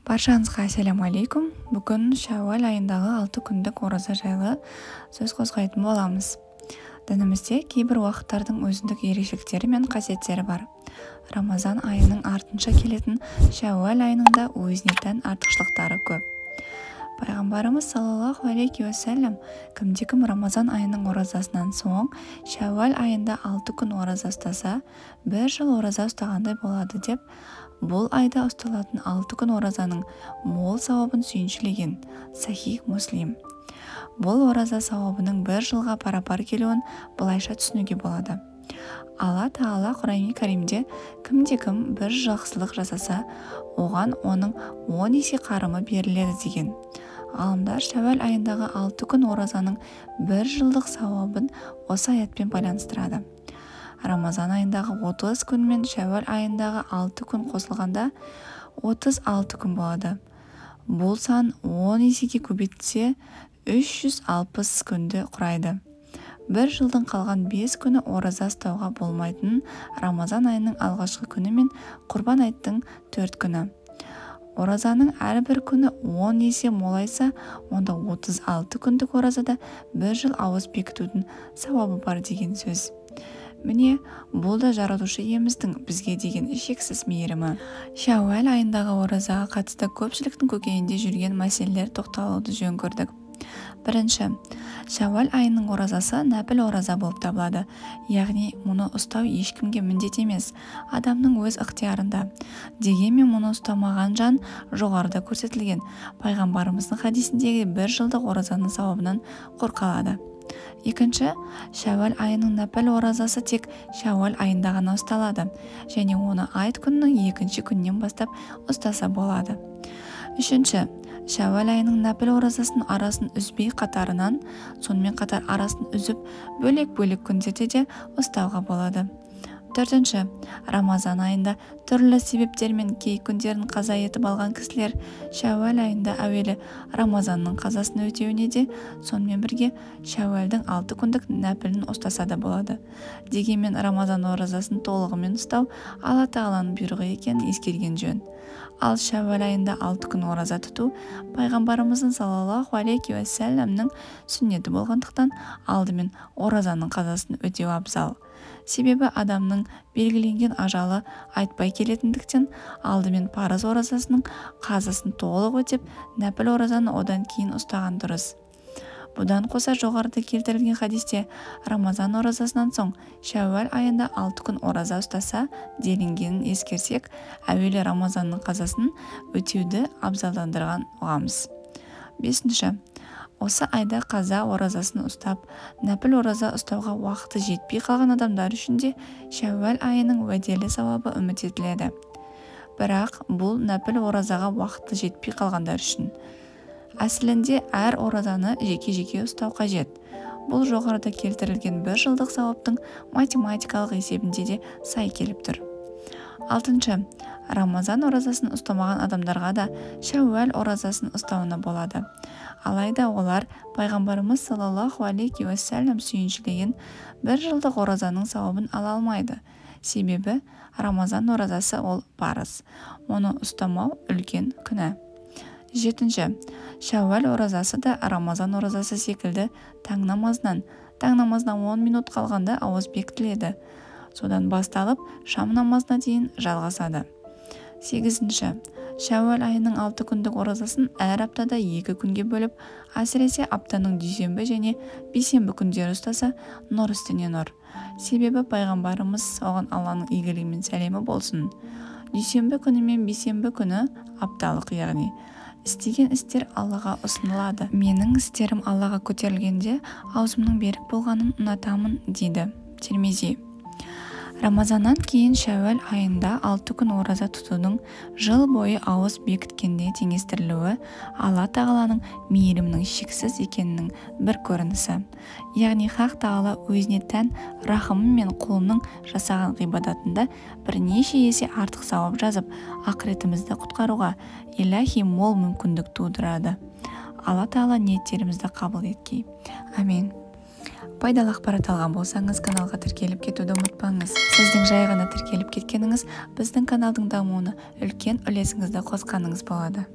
Баршаңызға ассалаумағалейкум. Бүгін Шәуәл айындағы 6 күндік ораза жайлы сөз қозғайтын боламыз. Дінімізде кейбір уақыттардың өзіндік ерекшеліктері мен қасиеттері бар. Рамазан айының артынша келетін Шәуәл айының да өзіне тән артықшылықтары көп. Пайғамбарымыз саллаллаху алейхи уассалам кімде-кім Рамазан айының оразасынан соң Шәуәл айында 6 күн ораза ұстаса, 1 жыл ораза ұстағандай болады деп, бұл айда ұсталатын 6 күн оразаның мол сауабын сүйіншілеген. Сахих Муслим. Бұл ораза сауабының 1 жылға пара-пар келуін былайша түсінуге болады. Алла Тағала Құран Кәрімде кімде-кім бір жақсылық жасаса, оған оның 10 есе қарымы беріледі деген. Ғалымдар Шәуәл айындағы 6 күн оразаның 1 жылдық сауабын осы аятпен байланыстырады. Рамазан айындағы 30 күн мен Шәуәл айындағы 6 күн қосылғанда 36 күн болады. Бұл сан 10 есеге көбейтілсе 360 күнді құрайды. 1 жылдың қалған 5 күні ораза ұстауға болмайтын Рамазан айының алғашқы күні мен Құрбан айттың 4 күні. Оразаның әрбір күні 10 есе молайса, онда 36 күндік оразада 1 жыл ауыз бекітудің сауабы бар деген сөз. Міне, бұл да жаратушы иеміздің бізге деген шексіз мейірімі. Шәуәл айындағы оразаға қатысты көпшіліктің көкейінде жүрген мәселелер тоқталуды жөн көрдік. Бірінші, Шәуәл айының оразасы нәпіл ораза болып табылады. Яғни, мұны ұстау ешкімге міндет емес, адамның өз ықтиярында. Дегенмен мұны ұстамаған жан жоғарыда көрсетілген пайғамбарымыздың хадисіндегі 1 жылдық оразаның сауабынан құр қалады. Екінші, Шәуәл айының нәпіл оразасы тек Шәуәл айында ғана ұсталады, және оны айт күнінің 2-ші күнінен бастап ұстаса болады. Үшінші, Шәуәл айының нәпіл оразасын арасын үзбей қатарынан, сонымен қатар арасын үзіп бөлек-бөлек күндерде де ұстауға болады. Төртінші, Рамазан айында түрлі себептермен кей күндерін қаза етіп алған кісілер Шәуәл айында әуелі Рамазанның қазасын өтеуіне де, сонымен бірге Шәуәлдің 6 күндік нәпілін ұстаса да болады. Дегенмен Рамазан оразасын толығымен ұстау Алла Тағаланың бұйрығы екенін ескерген жөн. Ал Шәуәл айында 6 күн ораза тұту пайғамбарымыздың саллаллаху алейхи уассаламның сүннеті болғандықтан алдымен оразаның қазасын өтеу абзал. Себебі адамның белгіленген ажалы айтпай келетіндіктен алдымен парыз оразасының қазасын толық өтеп, нәпіл оразаны одан кейін ұстаған дұрыс. Бұдан қоса жоғарыда келтірілген хадисте Рамазан оразасынан соң Шәуәл айында 6 күн ораза ұстаса делінгенін ескерсек, әуелі Рамазанның қазасын өтеуді абзалдандырған ұғамыз. Бесінші, осы айда қаза оразасын ұстап, нәпіл ораза ұстауға уақыты жетпей қалған адамдар үшін де Шәуәл айының уәделі сауабы үміт етіледі. Бірақ бұл нәпіл оразаға уақыты жетпей қалғандар үшін. Әсілінде әр оразаны жеке-жеке ұстау қажет. Бұл жоғарыда келтірілген 1 жылдық сауаптың математикалық есебінде де сай келіп тұр. Алтыншы, Рамазан оразасын ұстамаған адамдарға да Шәуәл оразасын ұстауына болады. Алайда олар пайғамбарымыз саллаллаху алейхи уассалам сүйіншілеген 1 жылдық оразаның сауабын ала алмайды. Себебі Рамазан оразасы ол парыз. Оны ұстамау үлкен күнә. Жетінші, Шәуәл оразасы да Рамазан оразасы секілді таң намазынан 10 минут қалғанда ауыз бекітіледі. Содан басталып шам намазына дейін жалғасады. Сегізінші, Шәуәл айының 6 күндік оразасын әр аптада 2 күнге бөліп, әсіресе аптаның дүйсенбі және бейсенбі күндері ұстаса, нұр үстіне нұр. Себебі пайғамбарымыз оған Алланың игілігі мен сәлемі болсын. Дүйсенбі күні мен бейсенбі күні апталық, яғни істеген істер Аллаға ұсынылады. Менің істерім Аллаға көтерілгенде аузымның берік болғанын ұнатамын, дейді Тирмизи. Рамазаннан кейін Шәуәл айында 6 күн ораза тұтудың жыл бойы ауыз бекіткенде теңестірілуі Алла Тағаланың мейірімінің шексіз екенінің бір көрінісі. Яғни Хақ Тағала өзіне тән рахымы мен құлының жасаған ғибадатында бірнеше есе артық сауап жазып, ақыретімізді құтқаруға иләхи мол мүмкіндік тудырады. Алла Тағала ниеттерімізді қабыл еткей. Амин. Пайдалы ақпарат алған болсаңыз, каналға тіркеліп кетуді ұмытпаңыз. Сіздің жай ғана тіркеліп кеткеніңіз біздің каналдың дамуына үлкен үлесіңізді қосқаныңыз болады.